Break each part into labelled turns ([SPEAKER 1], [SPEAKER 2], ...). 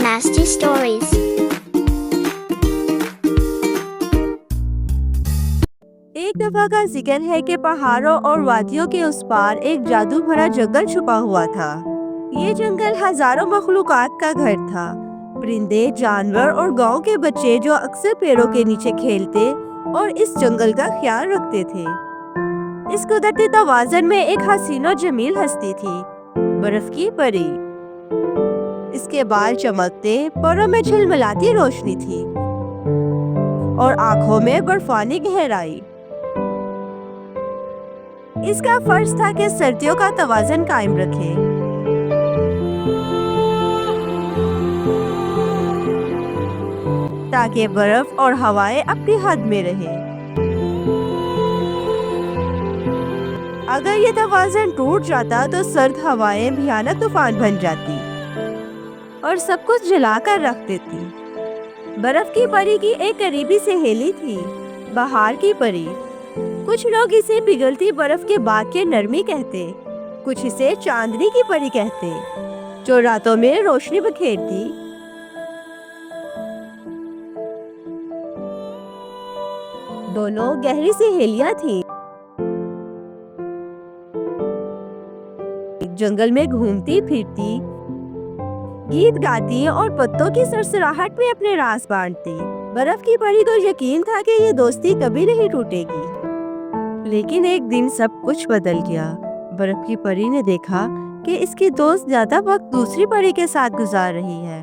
[SPEAKER 1] Nasty Stories.
[SPEAKER 2] एक दफा का जिक्र है कि पहाड़ों और वादियों के उस पार एक जादू भरा जंगल छुपा हुआ था। ये जंगल हजारों मखलूकात का घर था। परिंदे, जानवर और गांव के बच्चे जो अक्सर पेड़ों के नीचे खेलते और इस जंगल का ख्याल रखते थे। इस कुदरती तवाज़ुन में एक हसीन और जमील हस्ती थी, बर्फ की परी। इसके बाल चमकते, परों में झिलमिलाती रोशनी थी और आंखों में बर्फानी गहराई। इसका फर्ज था कि सर्दियों का तवाज़ुन कायम रखे, ताकि बर्फ और हवाएं अपनी हद में रहे। अगर ये तवाज़ुन टूट जाता तो सर्द हवाएं भयानक तूफान बन जाती और सब कुछ जलाकर रख देती। बर्फ की परी की एक करीबी सहेली थी, बहार की परी। कुछ लोग इसे पिघलती बर्फ के बाग के नरमी कहते, कुछ इसे चांदनी की परी कहते, जो रातों में रोशनी बखेरती। दोनों गहरी सहेलियां थीं। जंगल में घूमती फिरती, गीत गाती और पत्तों की सरसराहट में अपने राज बांटती। बर्फ की परी को यकीन था कि ये दोस्ती कभी नहीं टूटेगी। लेकिन एक दिन सब कुछ बदल गया। बर्फ की परी ने देखा कि इसकी दोस्त ज्यादा वक्त दूसरी परी के साथ गुजार रही है।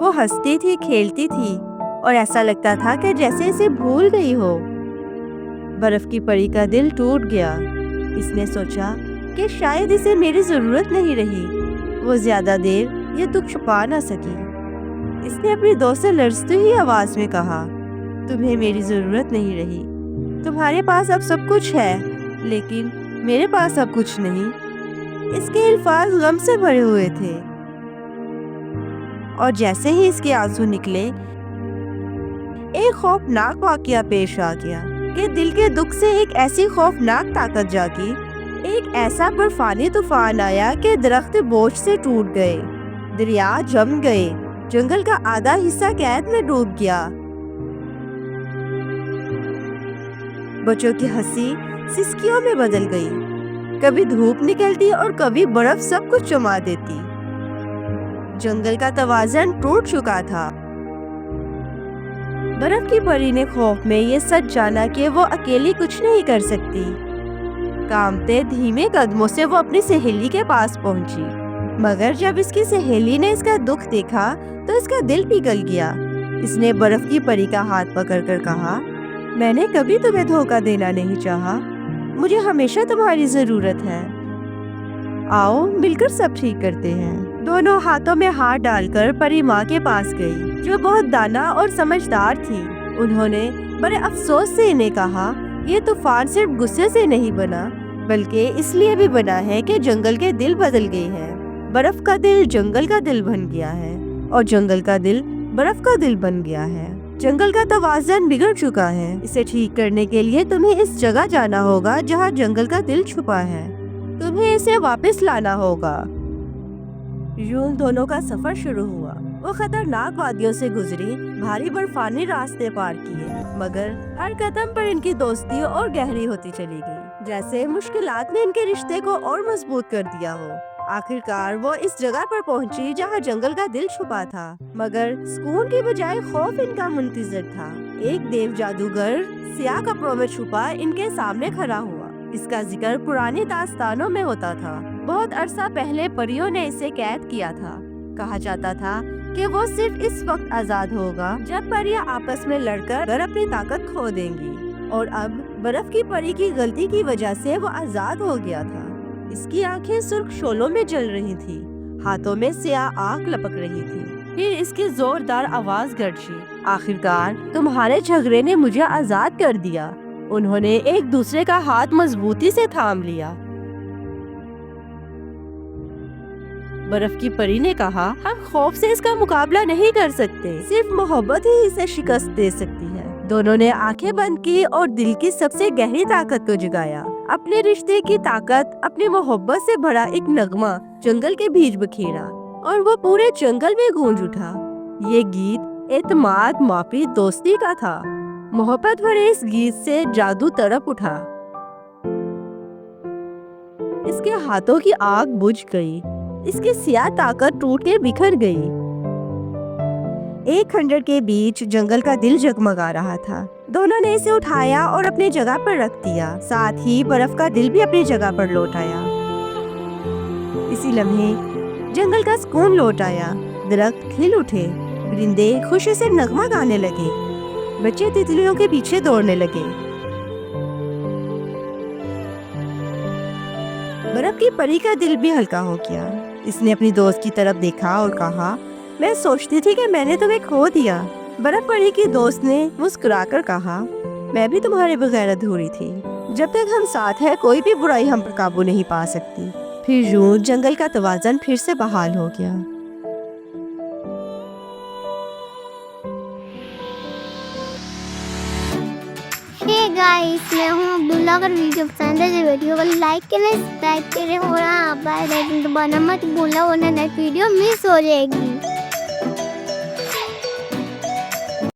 [SPEAKER 2] वो हंसती थी, खेलती थी और ऐसा लगता था कि जैसे इसे भूल गई हो। बर्फ की परी का दिल टूट गया। इसने सोचा कि शायद इसे मेरी जरूरत नहीं रही। वो ज्यादा देर ये दुख छुपा न सकी। इसने अपनी दोस्त से लरजती हुई आवाज में कहा, तुम्हें मेरी जरूरत नहीं रही। तुम्हारे पास अब सब कुछ है, लेकिन मेरे पास अब कुछ नहीं। इसके अल्फाज गम से भरे हुए थे और जैसे ही इसके आंसू निकले, एक खौफनाक वाकया पेश आ गया कि दिल के दुख से एक ऐसी खौफनाक ताकत जागी। एक ऐसा बर्फानी तूफान आया कि दरख्त बोझ से टूट गए, दरिया जम गए, जंगल का आधा हिस्सा कैद में डूब गया। बच्चों की हंसी सिसकियों में बदल गई। कभी धूप निकलती और कभी बर्फ सब कुछ जमा देती। जंगल का तवाज़ुन टूट चुका था। बर्फ की परी ने खौफ में ये सच जाना कि वो अकेली कुछ नहीं कर सकती। कांपते धीमे कदमों से वो अपनी सहेली के पास पहुंची, मगर जब इसकी सहेली ने इसका दुख देखा तो इसका दिल पिघल गया। इसने बर्फ की परी का हाथ पकड़कर कहा, मैंने कभी तुम्हें धोखा देना नहीं चाहा। मुझे हमेशा तुम्हारी जरूरत है। आओ मिलकर सब ठीक करते हैं। दोनों हाथों में हाथ डालकर परी माँ के पास गई, जो बहुत दाना और समझदार थी। उन्होंने बड़े अफसोस से इन्हें कहा, ये तूफान सिर्फ गुस्से से नहीं बना, बल्कि इसलिए भी बना है कि जंगल के दिल बदल गए हैं। बर्फ का दिल जंगल का दिल बन गया है और जंगल का दिल बर्फ का दिल बन गया है। जंगल का तवाज़ुन बिगड़ चुका है। इसे ठीक करने के लिए तुम्हें इस जगह जाना होगा जहाँ जंगल का दिल छुपा है। तुम्हें इसे वापस लाना होगा। यूं दोनों का सफर शुरू हुआ। वो खतरनाक वादियों से गुजरी, भारी बर्फानी रास्ते पार किए, मगर हर कदम पर इनकी दोस्ती और गहरी होती चली गई, जैसे मुश्किलात ने इनके रिश्ते को और मजबूत कर दिया हो। आखिरकार वो इस जगह पर पहुंची जहां जंगल का दिल छुपा था, मगर सुकून की बजाय खौफ इनका मुंतजर था। एक देव जादूगर स्याह कपड़ों में छुपा इनके सामने खड़ा हुआ। इसका जिक्र पुरानी दास्तानों में होता था। बहुत अरसा पहले परियों ने इसे कैद किया था। कहा जाता था कि वो सिर्फ इस वक्त आजाद होगा जब परियां आपस में लड़कर अपनी ताकत खो देंगी, और अब बर्फ की परी की गलती की वजह से वो आजाद हो गया था। इसकी आंखें सुर्ख शोलों में जल रही थी, हाथों में स्याह आग लपक रही थी। फिर इसकी जोरदार आवाज गरजी, आखिरकार तुम्हारे झगड़े ने मुझे आजाद कर दिया। उन्होंने एक दूसरे का हाथ मजबूती से थाम लिया। बर्फ की परी ने कहा, हम खौफ से इसका मुकाबला नहीं कर सकते, सिर्फ मोहब्बत ही इसे शिकस्त दे सकती है। दोनों ने आंखें बंद की और दिल की सबसे गहरी ताकत को जगाया। अपने रिश्ते की ताकत, अपनी मोहब्बत से भरा एक नगमा जंगल के बीच बखेरा اور وہ پورے جنگل میں گونج اٹھا۔ یہ گیت اعتماد، معافی، دوستی کا تھا۔ محبت بھرے اس گیت سے جادو تڑپ اٹھا۔ اس کے ہاتھوں کی آگ بجھ گئی، اس کی سیاہ طاقت ٹوٹ کے بکھر گئی۔ ایک کھنڈر کے بیچ جنگل کا دل جگمگا رہا تھا۔ دونوں نے اسے اٹھایا اور اپنی جگہ پر رکھ دیا، ساتھ ہی برف کا دل بھی اپنی جگہ پر لوٹ آیا۔ اسی لمحے جنگل کا سکون لوٹ آیا، درخت کھل اٹھے، پرندے خوشی سے نغمہ گانے لگے، بچے تتلیوں کے پیچھے دوڑنے لگے۔ برف کی پری کا دل بھی ہلکا ہو گیا۔ اس نے اپنی دوست کی طرف دیکھا اور کہا، میں سوچتی تھی کہ میں نے تمہیں کھو دیا۔ برف پری کی دوست نے مسکرا کر کہا، میں بھی تمہارے بغیر ادھوری تھی۔ جب تک ہم ساتھ ہیں کوئی بھی برائی ہم پر قابو نہیں پا سکتی۔ پھر یوں جنگل کا توازن پھر سے بحال ہو گیا۔
[SPEAKER 1] Hey guys, میں ہوں عبداللہ۔ اگر ویڈیو پسند ہے تو ویڈیو کو لائک کریں، سبسکرائب کریں اور بیل آئیکن دبانا مت بھولنا ورنہ نیکسٹ ویڈیو مس ہو جائے گی۔